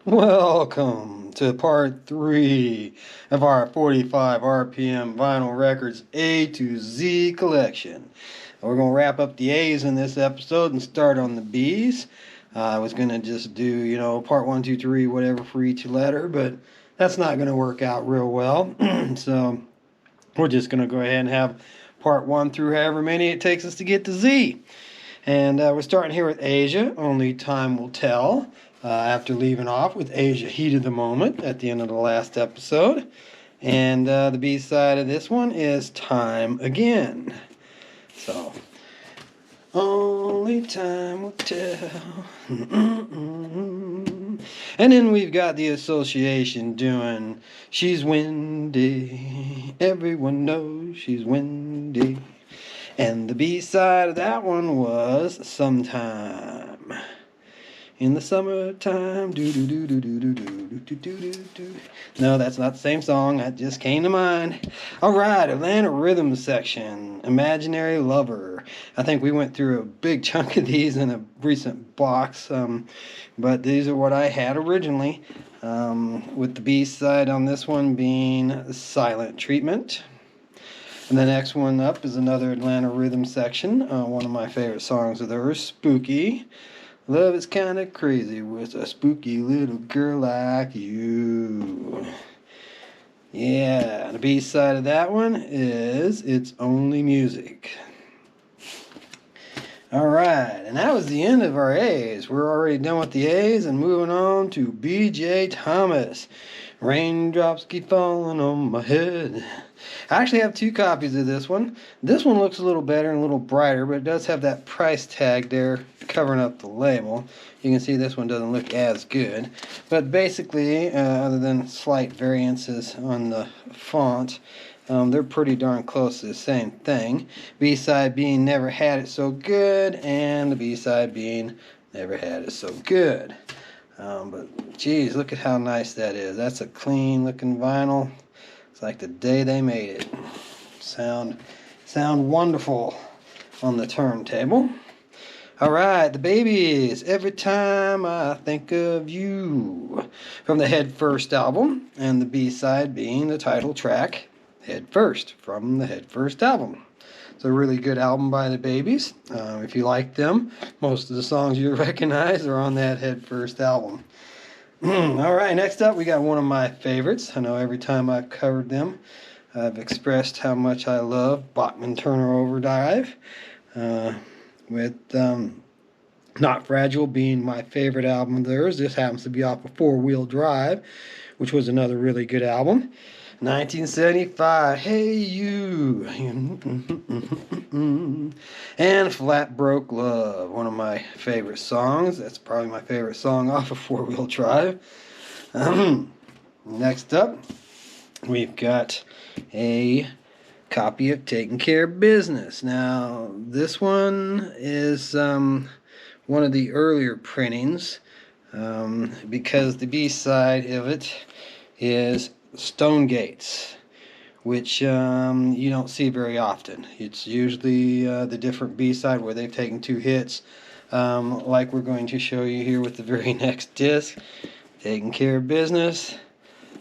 Welcome to part 3 of our 45 RPM vinyl records A to Z collection. We're going to wrap up the A's in this episode and start on the B's. I was going to just do, part 1, 2, 3, whatever for each letter, but that's not going to work out real well. So we're just going to go ahead and have part 1 through however many it takes us to get to Z. And we're starting here with Asia, Only Time Will Tell, after leaving off with Asia Heat of the Moment at the end of the last episode. And the B side of this one is Time Again. So, only time will tell. And then we've got the association doing She's Windy. Everyone knows she's windy. And the B-side of that one was Sometime in the Summertime. No, that's not the same song. That just came to mind. All right, Atlanta Rhythm section. Imaginary Lover. I think we went through a big chunk of these in a recent box, but these are what I had originally, with the B-side on this one being Silent Treatment. And the next one up is another Atlanta Rhythm section. One of my favorite songs of theirs, Spooky. Love is kind of crazy with a spooky little girl like you. Yeah, the B side of that one is It's Only Music. Alright, and that was the end of our A's. We're already done with the A's and moving on to B.J. Thomas. Raindrops keep falling on my head. I actually have 2 copies of this one. This one looks a little better and a little brighter, but it does have that price tag there covering up the label. You can see this one doesn't look as good. But basically, other than slight variances on the font, they're pretty darn close to the same thing. B-side being Never Had It So Good, and the B-side being Never Had It So Good. But geez, look at how nice that is. That's a clean looking vinyl. It's like the day they made it. Sound wonderful on the turntable. Alright, the Babies, Every Time I Think of You, from the Head First album, and the B-side being the title track, Head First, from the Head First album. It's a really good album by the Babies. If you like them, most of the songs you recognize are on that Head First album. Alright, next up we got one of my favorites. I know every time I've covered them, I've expressed how much I love Bachman Turner Overdrive, with Not Fragile being my favorite album of theirs. This happens to be off of 4-Wheel Drive, which was another really good album. 1975, Hey You, and Flat Broke Love, one of my favorite songs. That's probably my favorite song off of 4-Wheel Drive. Next up, we've got a copy of Taking Care of Business. Now, this one is one of the earlier printings, because the B-side of it is Stone Gates, which you don't see very often. It's usually the different B-side where they've taken 2 hits, like we're going to show you here with the very next disc, Taking Care of Business.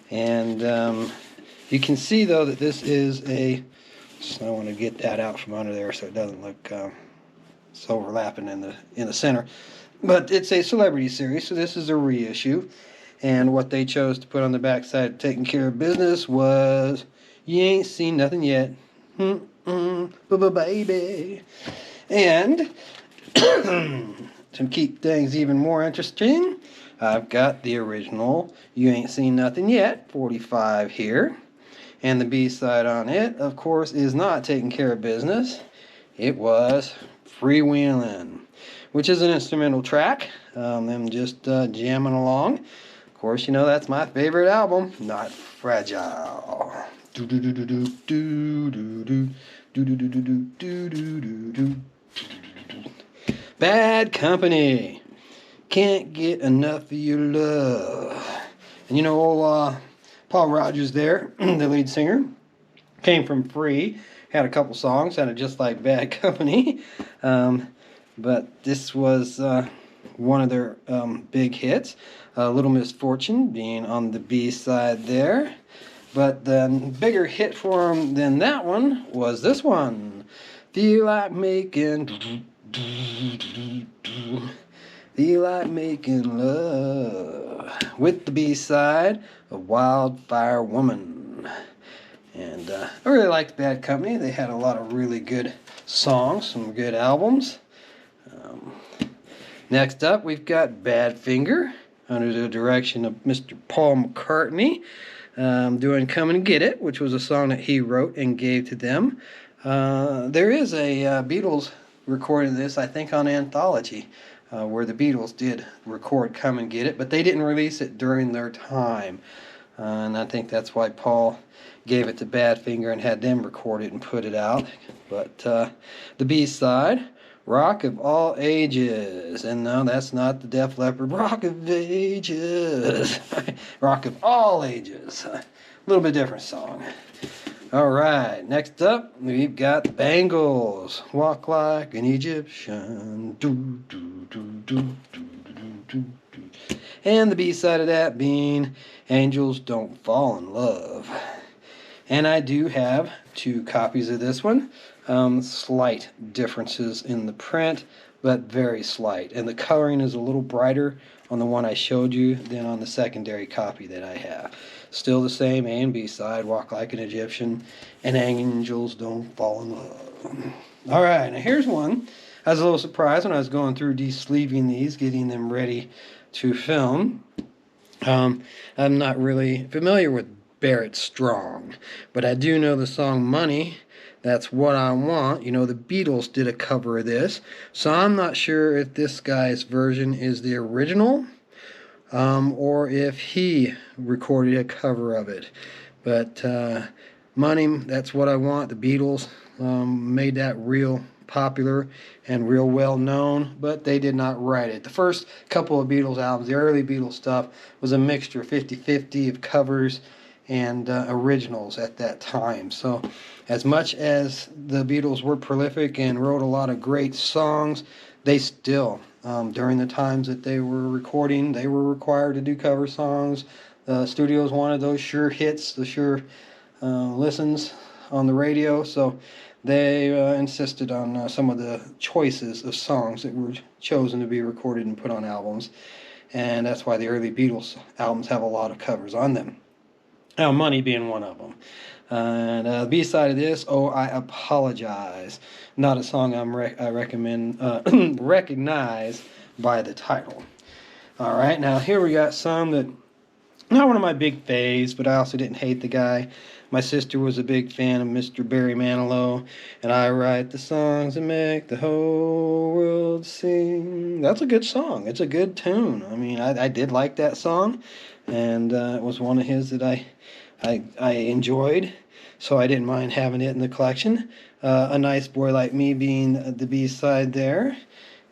And you can see though that this is I want to get that out from under there so it doesn't look so overlapping in the center. But it's a celebrity series, so this is a reissue. And what they chose to put on the backside of Taking Care of Business was You Ain't Seen Nothing Yet. Baby. And to keep things even more interesting, I've got the original You Ain't Seen Nothing Yet 45 here. And the B-side on it, of course, is not Taking Care of Business. It was Freewheelin', which is an instrumental track. Them just jamming along. Of course, that's my favorite album, Not Fragile. Bad Company, Can't Get Enough of Your Love. And old Paul Rogers there, the lead singer, came from Free, had a couple songs, sounded just like Bad Company. But this was one of their big hits. Little Misfortune being on the B side there. But the bigger hit for them than that one was this one. Feel like making, feel like making love, with the B side of Wildfire Woman. And I really liked Bad Company. They had a lot of really good songs, some good albums. Next up, we've got Badfinger, under the direction of Mr. Paul McCartney, doing Come and Get It, which was a song that he wrote and gave to them. There is a Beatles recording of this, I think, on Anthology, where the Beatles did record Come and Get It, but they didn't release it during their time. And I think that's why Paul gave it to Badfinger and had them record it and put it out. But the B-side, Rock of All Ages. And no, that's not the Def Leppard Rock of Ages. Rock of All Ages. A little bit different song. All right, next up, we've got the Bangles. Walk Like an Egyptian. Do, do, do, do, do, do, do. And the B-side of that being Angels Don't Fall in Love. And I do have 2 copies of this one. Slight differences in the print, but very slight. And the coloring is a little brighter on the one I showed you than on the secondary copy that I have. Still the same A and B side, Walk Like an Egyptian, and Angels Don't Fall in Love. All right, now here's one. I was a little surprised when I was going through de-sleeving these, getting them ready to film. I'm not really familiar with Barrett Strong, but I do know the song Money. That's What I Want. You know, the Beatles did a cover of this, so I'm not sure if this guy's version is the original, or if he recorded a cover of it. But Money, That's What I Want. The Beatles made that real popular and real well known, but they did not write it. The first couple of Beatles albums, the early Beatles stuff, was a mixture 50-50 of covers and originals at that time. So as much as the Beatles were prolific and wrote a lot of great songs, they still, during the times that they were recording, they were required to do cover songs. Studios wanted those sure hits, the sure listens on the radio, so they insisted on some of the choices of songs that were chosen to be recorded and put on albums. And that's why the early Beatles albums have a lot of covers on them. Now, Money being one of them. And the B-side of this, Oh, I Apologize. Not a song I recommend recognize by the title. All right, now here we got some that, not one of my big faves, but I also didn't hate the guy. My sister was a big fan of Mr. Barry Manilow, and I write the songs that make the whole world sing. That's a good song. It's a good tune. I mean, I did like that song, and it was one of his that I enjoyed, so I didn't mind having it in the collection. A Nice Boy Like Me being the B-side there.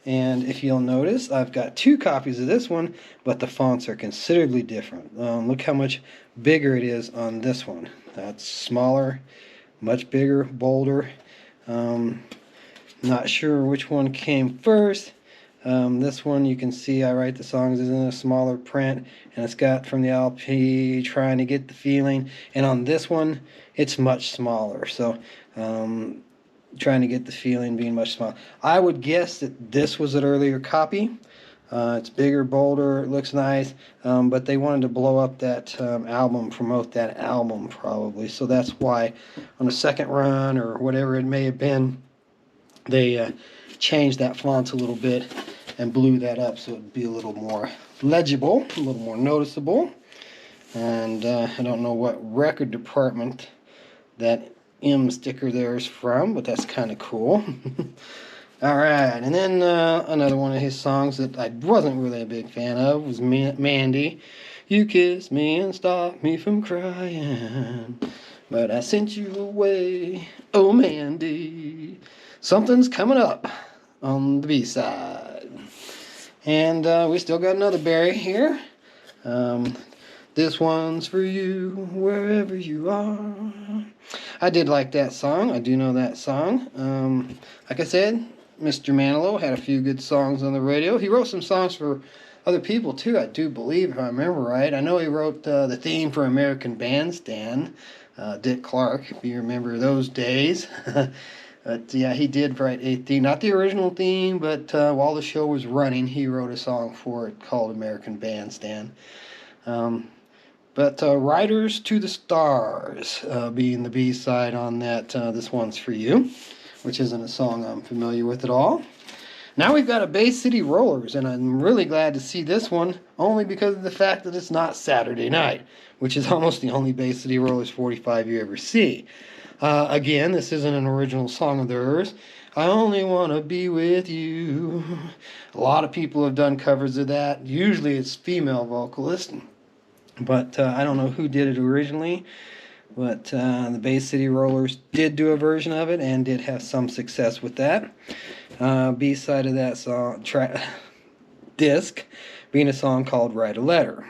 And if you'll notice, I've got 2 copies of this one, but the fonts are considerably different. Look how much bigger it is on this one. That's smaller, much bigger, bolder. Not sure which one came first. This one, you can see I write the songs is in a smaller print, and it's got from the LP, Trying to Get the Feeling. And on this one, it's much smaller. So, Trying to Get the Feeling being much smaller. I would guess that this was an earlier copy. It's bigger, bolder, it looks nice, but they wanted to blow up that album, promote that album probably. So that's why on the second run or whatever it may have been, they changed that font a little bit and blew that up so it would be a little more legible, a little more noticeable. And I don't know what record department that M sticker there is from, but that's kind of cool. Alright, and then another one of his songs that I wasn't really a big fan of was Mandy. You kissed me and stopped me from crying, but I sent you away, oh Mandy. Something's coming up on the B-side. And we still got another Barry here. This one's for you, wherever you are. I did like that song. I do know that song. Like I said, Mr. Manilow had a few good songs on the radio. He wrote some songs for other people too, I do believe, if I remember right. I know he wrote the theme for American Bandstand, Dick Clark, if you remember those days. But yeah, he did write a theme, not the original theme, but while the show was running, he wrote a song for it called American Bandstand. But Riders to the Stars being the B-side on that, This One's For You, which isn't a song I'm familiar with at all. Now we've got a Bay City Rollers, and I'm really glad to see this one, only because of the fact that it's not Saturday night, which is almost the only Bay City Rollers 45 you ever see. Again, this isn't an original song of theirs. I only want to be with you. A lot of people have done covers of that. Usually it's female vocalists, but I don't know who did it originally. But the Bay City Rollers did do a version of it and did have some success with that. B-side of that song, disc, being a song called Write a Letter.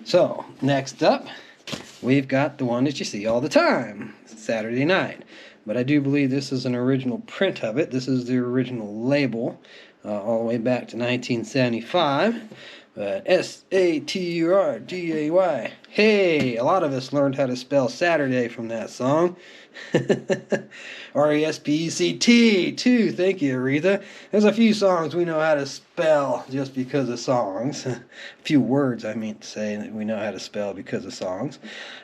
So, next up, we've got the one that you see all the time, Saturday Night. But I do believe this is an original print of it. This is the original label, all the way back to 1975. But Saturday. Hey, a lot of us learned how to spell Saturday from that song. Respect, too. Thank you, Aretha. There's a few songs we know how to spell just because of songs. A few words, I mean to say, that we know how to spell because of songs.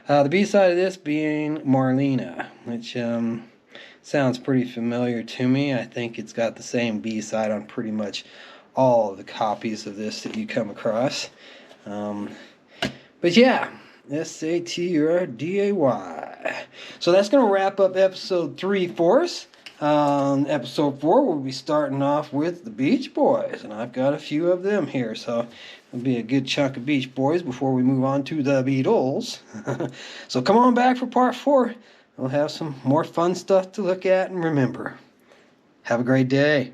The B-side of this being Marlena, which sounds pretty familiar to me. I think it's got the same B-side on pretty much all of the copies of this that you come across. But yeah, Saturday. So that's going to wrap up episode 3 for us. Episode 4, we'll be starting off with the Beach Boys, and I've got a few of them here, so it'll be a good chunk of Beach Boys before we move on to the Beatles. So come on back for part 4. We'll have some more fun stuff to look at and remember. Have a great day.